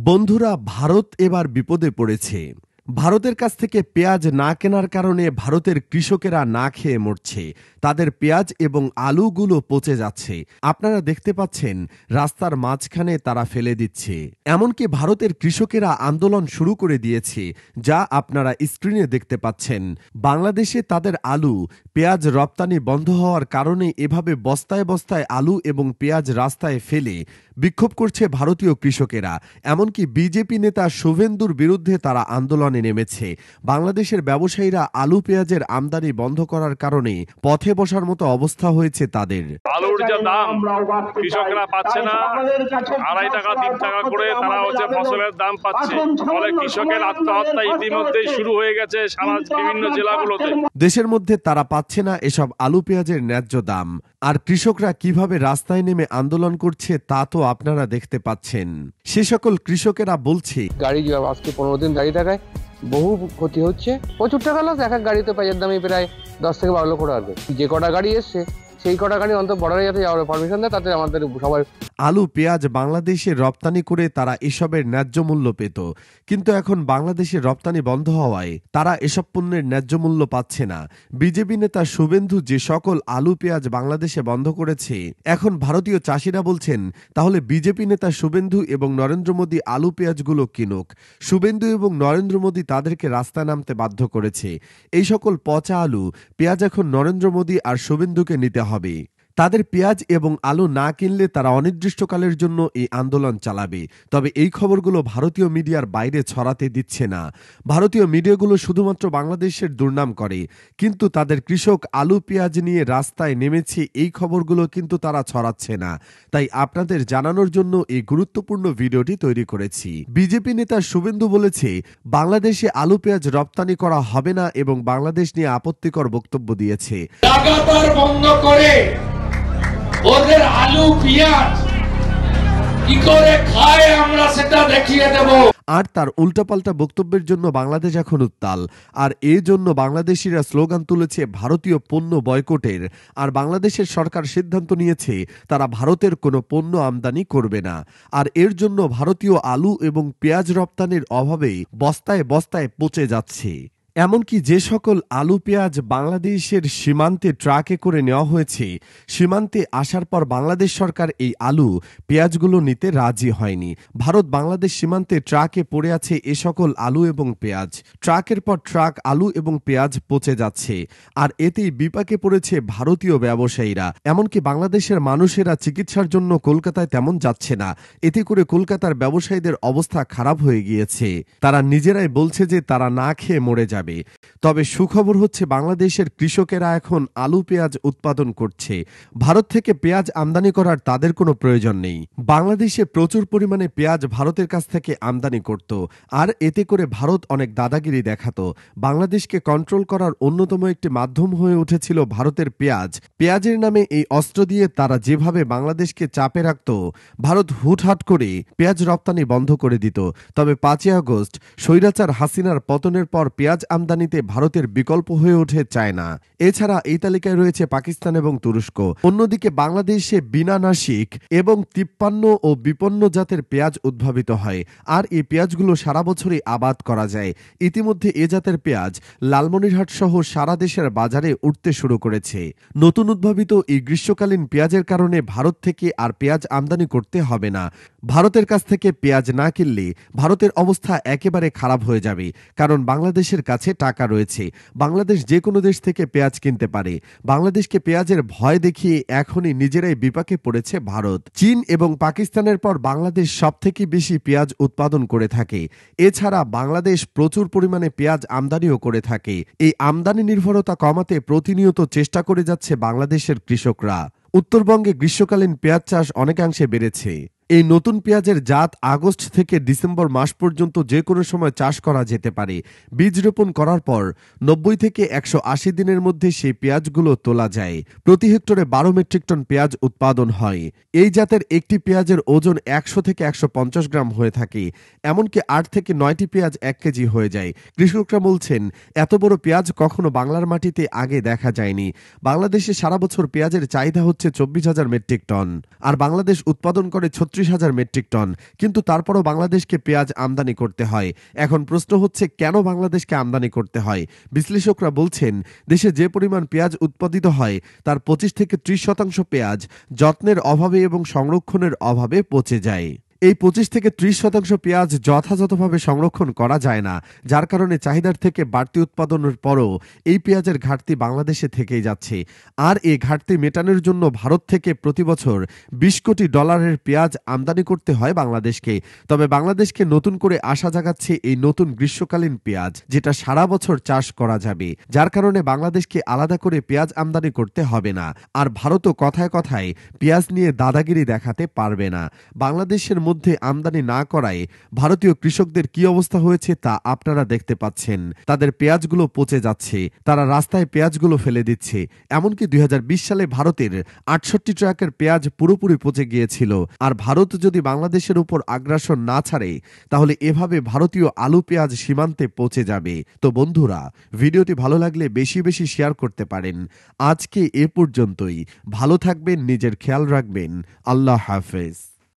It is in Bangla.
বন্ধুরা, ভারত এবার বিপদে পড়েছে। ভারতের কাছ থেকে পেঁয়াজ না কেনার কারণে ভারতের কৃষকেরা না খেয়ে মরছে। তাদের পেঁয়াজ এবং আলুগুলো পচে যাচ্ছে। আপনারা দেখতে পাচ্ছেন রাস্তার মাঝখানে তারা ফেলে দিচ্ছে। এমনকি ভারতের কৃষকেরা আন্দোলন শুরু করে দিয়েছে, যা আপনারা স্ক্রিনে দেখতে পাচ্ছেন। বাংলাদেশে তাদের আলু পেঁয়াজ রপ্তানি বন্ধ হওয়ার কারণে এভাবে বস্তায় বস্তায় আলু এবং পেঁয়াজ রাস্তায় ফেলে বিক্ষোভ করছে ভারতীয় কৃষকেরা। এমনকি বিজেপি নেতা শুভেন্দুর বিরুদ্ধে তারা আন্দোলনে নেমেছে। বাংলাদেশের ব্যবসায়ীরা আলু পেঁয়াজের আমদানি বন্ধ করার কারণে পথে বসার মতো অবস্থা হয়েছে তাদের। আলুর যে দাম কৃষকরা পাচ্ছে না, 2.5 টাকা 3 টাকা করে তারা ফসলের দাম পাচ্ছে। ফলে কৃষকের আত্মহত্যা ইতিমধ্যেই শুরু হয়ে গেছে সারা বিভিন্ন জেলাগুলোতে। দেশের মধ্যে তারা পাচ্ছে না এসব আলু পেঁয়াজের ন্যায্য দাম। আর কৃষকরা কিভাবে রাস্তায় নেমে আন্দোলন করছে তা তো আপনারা দেখতে পাচ্ছেন। সে সকল কৃষকেরা বলছে, গাড়ি আজকে 15 দিন দাঁড়িয়ে থাকায় বহু ক্ষতি হচ্ছে, প্রচুর টাকা লস। এক এক গাড়িতে পেঁয়াজের দামই প্রায় 10 থেকে 12 লক্ষ টাকা। যে কটা গাড়ি এসছে সেই কটা গাড়ি অন্তত বর্ডারে যাতে যাওয়ার পারমিশন দেয়, তাতে আমাদের সবাই আলু পেঁয়াজ বাংলাদেশে রপ্তানি করে তারা এসবের ন্যায্য মূল্য পেত। কিন্তু এখন বাংলাদেশে রপ্তানি বন্ধ হওয়ায় তারা এসব পণ্যের ন্যায্য মূল্য পাচ্ছে না। বিজেপি নেতা শুভেন্দু যে সকল আলু পেঁয়াজ বাংলাদেশে বন্ধ করেছে, এখন ভারতীয় চাষিরা বলছেন তাহলে বিজেপি নেতা শুভেন্দু এবং নরেন্দ্র মোদী আলু পেঁয়াজগুলো কিনুক। শুভেন্দু এবং নরেন্দ্র মোদী তাদেরকে রাস্তায় নামতে বাধ্য করেছে। এই সকল পচা আলু পেঁয়াজ এখন নরেন্দ্র মোদী আর শুভেন্দুকে নিতে হবে। তাদের পেঁয়াজ এবং আলু না কিনলে তারা অনির্দিষ্টকালের জন্য এই আন্দোলন চালাবে। তবে এই খবরগুলো ভারতীয় মিডিয়ার বাইরে ছড়াতে দিচ্ছে না। ভারতীয় মিডিয়াগুলো শুধুমাত্র বাংলাদেশের দুর্নাম করে, কিন্তু তাদের কৃষক আলু পেঁয়াজ নিয়ে রাস্তায় নেমেছে এই খবরগুলো কিন্তু তারা ছড়াচ্ছে না। তাই আপনাদের জানানোর জন্য এই গুরুত্বপূর্ণ ভিডিওটি তৈরি করেছি। বিজেপি নেতা শুভেন্দু বলেছে বাংলাদেশে আলু পেঁয়াজ রপ্তানি করা হবে না এবং বাংলাদেশ নিয়ে আপত্তিকর বক্তব্য দিয়েছে। লাগাতার বন্ধ করে ওদের আলু পেঁয়াজ কি করে খায় আমরা সেটা দেখিয়ে দেব। আর তার উল্টাপাল্টা বক্তব্যের জন্য বাংলাদেশ এখন উত্তাল। আর এর জন্য বাংলাদেশিরা স্লোগান তুলেছে ভারতীয় পণ্য বয়কটের। আর বাংলাদেশের সরকার সিদ্ধান্ত নিয়েছে তারা ভারতের কোনো পণ্য আমদানি করবে না। আর এর জন্য ভারতীয় আলু এবং পেঁয়াজ রপ্তানির অভাবে বস্তায় বস্তায় পচে যাচ্ছে। এমনকি যে সকল আলু পেঁয়াজ বাংলাদেশের সীমান্তে ট্রাকে করে নেওয়া হয়েছে, সীমান্তে আসার পর বাংলাদেশ সরকার এই আলু পেঁয়াজগুলো নিতে রাজি হয়নি। ভারত বাংলাদেশ সীমান্তে ট্রাকে পড়ে আছে এ সকল আলু এবং পেঁয়াজ। ট্রাকের পর ট্রাক আলু এবং পেঁয়াজ পচে যাচ্ছে। আর এতেই বিপাকে পড়েছে ভারতীয় ব্যবসায়ীরা। এমনকি বাংলাদেশের মানুষেরা চিকিৎসার জন্য কলকাতায় তেমন যাচ্ছে না। এতে করে কলকাতার ব্যবসায়ীদের অবস্থা খারাপ হয়ে গিয়েছে। তারা নিজেরাই বলছে যে তারা না খেয়ে মরে যাবে। তবে সুখবর হচ্ছে বাংলাদেশের কৃষকেরা এখন আলু পেঁয়াজ উৎপাদন করছে। ভারত থেকে পেঁয়াজ আমদানি করার তাদের কোনো প্রয়োজন নেই। বাংলাদেশে প্রচুর পরিমাণে পেঁয়াজ ভারতের কাছ থেকে আমদানি করত। আর এতে করে ভারত অনেক দাদাগিরি দেখাতো। বাংলাদেশকে কন্ট্রোল করার অন্যতম একটি মাধ্যম হয়ে উঠেছিল ভারতের পেঁয়াজ। পেঁয়াজের নামে এই অস্ত্র দিয়ে তারা যেভাবে বাংলাদেশকে চাপে রাখত, ভারত হুটহাট করে পেঁয়াজ রপ্তানি বন্ধ করে দিত। তবে 5ই আগস্ট স্বৈরাচার হাসিনার পতনের পর পেঁয়াজ আমদানিতে ভারতের বিকল্প হয়ে ওঠে চায়না। এছাড়া এই তালিকায় রয়েছে পাকিস্তান এবং তুরস্ক। অন্যদিকে বাংলাদেশে বিনা নাসিক এবং 53 ও বিপন্ন জাতের পেঁয়াজ উদ্ভাবিত হয়। আর এই পেঁয়াজগুলো সারা বছরই আবাদ করা যায়। ইতিমধ্যে এ জাতের পেঁয়াজ লালমনিরহাট সহ সারা দেশের বাজারে উঠতে শুরু করেছে। নতুন উদ্ভাবিত এই গ্রীষ্মকালীন পেঁয়াজের কারণে ভারত থেকে আর পেঁয়াজ আমদানি করতে হবে না। ভারতের কাছ থেকে পেঁয়াজ না কিনলে ভারতের অবস্থা একেবারে খারাপ হয়ে যাবে। কারণ বাংলাদেশের কাছে টাকা রয়েছে। বাংলাদেশ যে কোনো দেশ থেকে পেঁয়াজ কিনতে পারে। বাংলাদেশকে পেঁয়াজের ভয় দেখিয়ে এখনই নিজেরাই বিপাকে পড়েছে ভারত। চীন এবং পাকিস্তানের পর বাংলাদেশ সবথেকে বেশি পেঁয়াজ উৎপাদন করে থাকে। এছাড়া বাংলাদেশ প্রচুর পরিমাণে পেঁয়াজ আমদানিও করে থাকে। এই আমদানি নির্ভরতা কমাতে প্রতিনিয়ত চেষ্টা করে যাচ্ছে বাংলাদেশের কৃষকরা। উত্তরবঙ্গে গ্রীষ্মকালীন পেঁয়াজ চাষ অনেকাংশে বেড়েছে। এই নতুন পেঁয়াজের জাত আগস্ট থেকে ডিসেম্বর মাস পর্যন্ত যে কোনো সময় চাষ করা যেতে পারে। বীজ রোপণ করার পর 90 থেকে 180 দিনের মধ্যে সেই পেঁয়াজগুলো তোলা যায়। প্রতি হেক্টরে 12 মেট্রিক টন পেঁয়াজ উৎপাদন হয়। এই জাতের একটি পেঁয়াজের ওজন 100 থেকে 150 গ্রাম হয়ে থাকে। এমনকি 8 থেকে 9টি পেঁয়াজ 1 কেজি হয়ে যায়। কৃষকরা বলছেন এত বড় পেঁয়াজ কখনো বাংলার মাটিতে আগে দেখা যায়নি। বাংলাদেশে সারা বছর পেঁয়াজের চাহিদা হচ্ছে 24,000 মেট্রিক টন। আর বাংলাদেশ উৎপাদন করে 36 ৩৬,০০০ মেট্রিক টন, কিন্তু তারপরও বাংলাদেশকে পেঁয়াজ আমদানি করতে হয়। এখন প্রশ্ন হচ্ছে, কেন বাংলাদেশকে আমদানি করতে হয়? বিশ্লেষকরা বলছেন, দেশে যে পরিমাণ পেঁয়াজ উৎপাদিত হয় তার 25 থেকে 30% পেঁয়াজ যত্নের অভাবে এবং সংরক্ষণের অভাবে পচে যায়। এই 25 থেকে 30% পেঁয়াজ যথাযথভাবে সংরক্ষণ করা যায় না, যার কারণে চাহিদার থেকে বাড়তি উৎপাদনের পরও এই পেঁয়াজের ঘাটতি বাংলাদেশে থেকেই যাচ্ছে। আর এই ঘাটতি মেটানোর জন্য ভারত থেকে প্রতি বছর $20 কোটি পেঁয়াজ আমদানি করতে হয় বাংলাদেশকে। তবে বাংলাদেশকে নতুন করে আশা জাগাচ্ছে এই নতুন গ্রীষ্মকালীন পেঁয়াজ, যেটা সারা বছর চাষ করা যাবে, যার কারণে বাংলাদেশকে আলাদা করে পেঁয়াজ আমদানি করতে হবে না। আর ভারতও কথায় কথায় পেঁয়াজ নিয়ে দাদাগিরি দেখাতে পারবে না। বাংলাদেশের মধ্যে আমদানি না করায় ভারতীয় কৃষকদের কি অবস্থা হয়েছে তা আপনারা দেখতে পাচ্ছেন। তাদের পেঁয়াজগুলো পচে যাচ্ছে, তারা রাস্তায় পেঁয়াজগুলো ফেলে দিচ্ছে। এমনকি 2020 সালে ভারতের 68 ট্রাকের পেঁয়াজ পুরোপুরি পচে গিয়েছিল। আর ভারত যদি বাংলাদেশের উপর আগ্রাসন না ছাড়ে, তাহলে এভাবে ভারতীয় আলু পেঁয়াজ সীমান্তে পৌঁছে যাবে। তো বন্ধুরা, ভিডিওটি ভালো লাগলে বেশি বেশি শেয়ার করতে পারেন। আজকে এ পর্যন্তই। ভালো থাকবেন, নিজের খেয়াল রাখবেন। আল্লাহ হাফেজ।